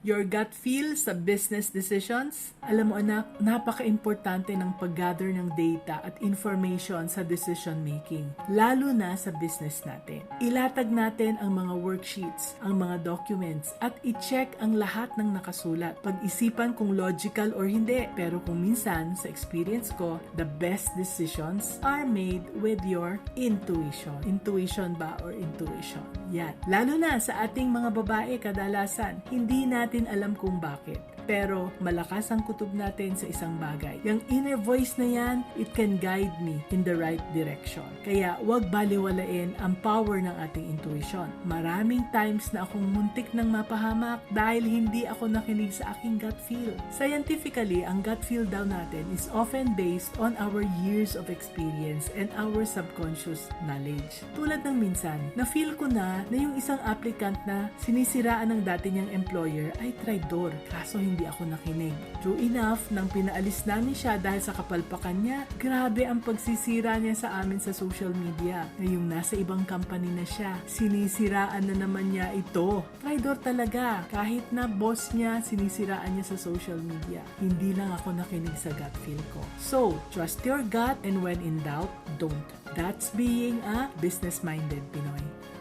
Your gut feel sa business decisions? Alam mo anak, napaka-importante ng pag-gather ng data at information sa decision making, lalo na sa business natin. Ilatag natin ang mga worksheets, ang mga documents, at i-check ang lahat ng nakasulat. Pag-isipan kung logical or hindi. Pero kung minsan, sa experience ko, the best decisions are made with your intuition. Intuition ba or intuition? Yan. Lalo na sa ating mga babae, kadalasan, hindi natin alam kung bakit. Pero malakas ang kutob natin sa isang bagay. Yung inner voice na yan, it can guide me in the right direction. Kaya wag baliwalain ang power ng ating intuition. Maraming times na akong muntik ng mapahamak dahil hindi ako nakinig sa aking gut feel. Scientifically, ang gut feel daw natin is often based on our years of experience and our subconscious knowledge. Tulad ng minsan, na-feel ko na yung isang applicant na sinisiraan ng dati niyang employer ay traidor. Kaso hindi ako nakinig. True enough, nang pinaalis namin siya dahil sa kapalpakan niya, grabe ang pagsisira niya sa amin sa social media. Ngayong nasa ibang company na siya, sinisiraan na naman niya ito. Traidor talaga. Kahit na boss niya, sinisiraan niya sa social media. Hindi lang ako nakinig sa gut feel ko. So, trust your gut and when in doubt, don't. That's being a business-minded Pinoy.